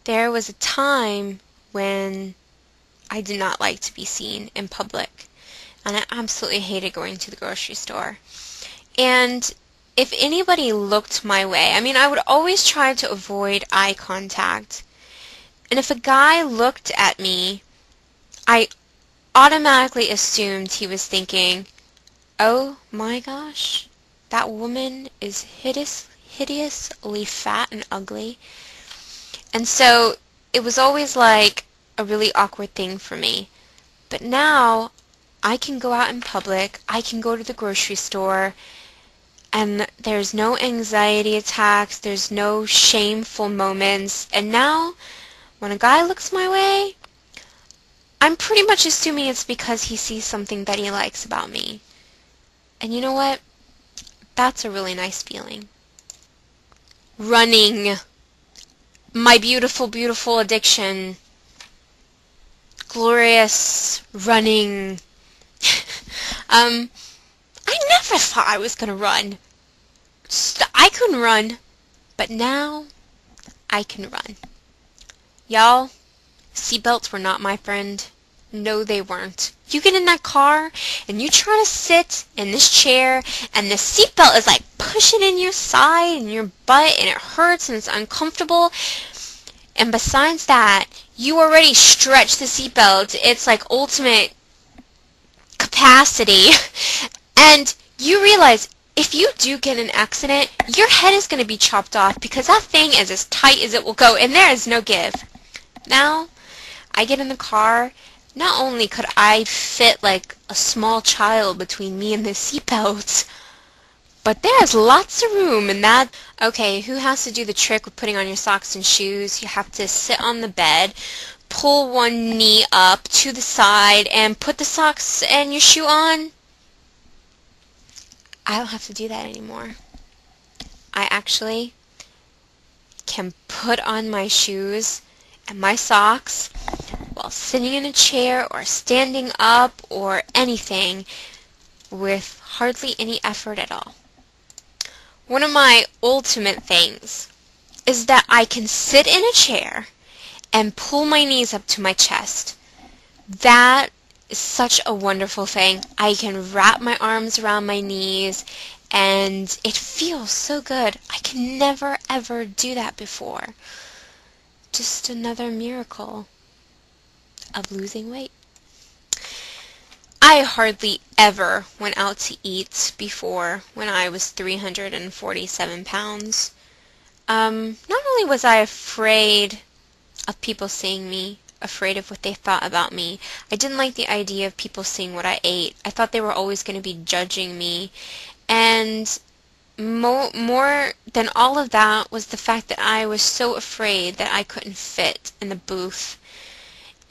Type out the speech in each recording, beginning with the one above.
There was a time when I did not like to be seen in public, and I absolutely hated going to the grocery store. And if anybody looked my way, I would always try to avoid eye contact. And if a guy looked at me, I automatically assumed he was thinking, oh my gosh, that woman is hideously fat and ugly. And so it was always like a really awkward thing for me. But now I can go out in public, I can go to the grocery store, and there's no anxiety attacks, there's no shameful moments. And now when a guy looks my way, I'm pretty much assuming it's because he sees something that he likes about me. And you know what? That's a really nice feeling. Running. My beautiful, beautiful addiction. Glorious running. I never thought I was gonna run. I couldn't run, but now I can run. Y'all, seatbelts were not my friend. No, they weren't. You get in that car and you try to sit in this chair and the seatbelt is like pushing in your side and your butt and it hurts and it's uncomfortable. And besides that, you already stretched the seatbelt. It's like ultimate capacity. And you realize if you do get in an accident, your head is going to be chopped off because that thing is as tight as it will go and there is no give. Now, I get in the car. Not only could I fit like a small child between me and the seatbelt, but there's lots of room in that. Okay, who has to do the trick with putting on your socks and shoes? You have to sit on the bed, pull one knee up to the side, and put the socks and your shoe on. I don't have to do that anymore. I actually can put on my shoes and my socks while sitting in a chair or standing up or anything with hardly any effort at all. One of my ultimate things is that I can sit in a chair and pull my knees up to my chest. That is such a wonderful thing. I can wrap my arms around my knees and it feels so good. I can never ever do that before. Just another miracle of losing weight. I hardly ever went out to eat before when I was 347 pounds. Not only was I afraid of people seeing me, afraid of what they thought about me, I didn't like the idea of people seeing what I ate. I thought they were always going to be judging me. And more than all of that was the fact that I was so afraid that I couldn't fit in the booth.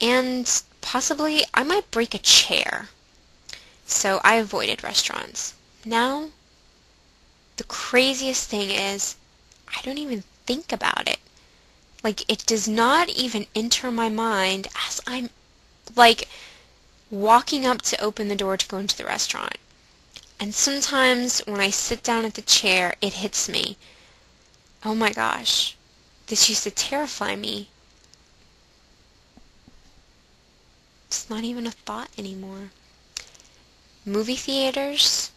And possibly I might break a chair. So I avoided restaurants. Now, the craziest thing is, I don't even think about it. Like, it does not even enter my mind as I'm, like, walking up to open the door to go into the restaurant. And sometimes when I sit down at the chair, it hits me. Oh my gosh, this used to terrify me. It's not even a thought anymore. Movie theaters,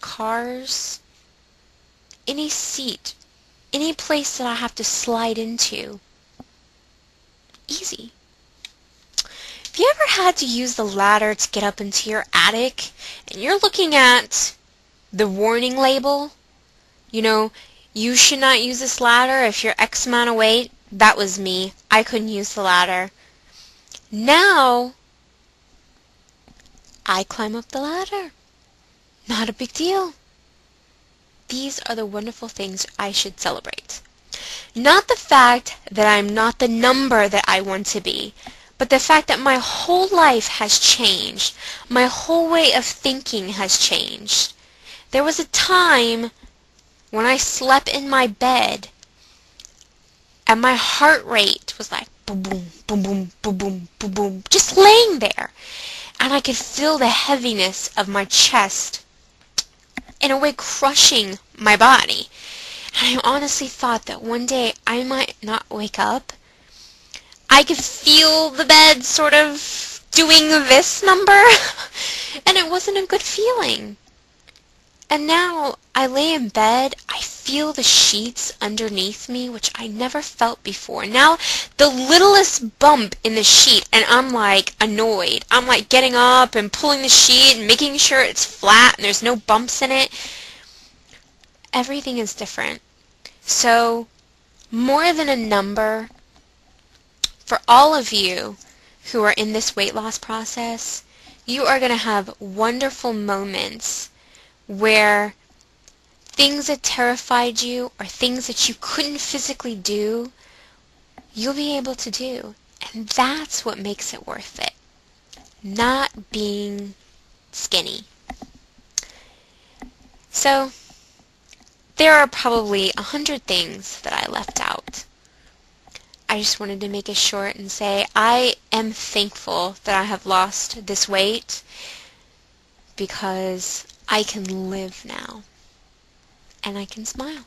cars, any seat, any place that I have to slide into. Easy. Have you ever had to use the ladder to get up into your attic and you're looking at the warning label? You know, you should not use this ladder if you're X amount of weight. That was me. I couldn't use the ladder. Now, I climb up the ladder. Not a big deal. These are the wonderful things I should celebrate. Not the fact that I'm not the number that I want to be, but the fact that my whole life has changed. My whole way of thinking has changed. There was a time when I slept in my bed and my heart rate was like boom, boom, boom, boom, boom, boom, boom, boom, just laying there. And I could feel the heaviness of my chest in a way crushing my body. And I honestly thought that one day I might not wake up I could feel the bed sort of doing this number, and it wasn't a good feeling. And now I lay in bed, I feel the sheets underneath me, which I never felt before. Now the littlest bump in the sheet, and I'm like annoyed. I'm like getting up and pulling the sheet and making sure it's flat and there's no bumps in it. Everything is different. So more than a number, for all of you who are in this weight loss process, you are going to have wonderful moments where things that terrified you or things that you couldn't physically do, you'll be able to do. And that's what makes it worth it. Not being skinny. So, there are probably 100 things that I left out. I just wanted to make it short and say I am thankful that I have lost this weight because I can live now and I can smile.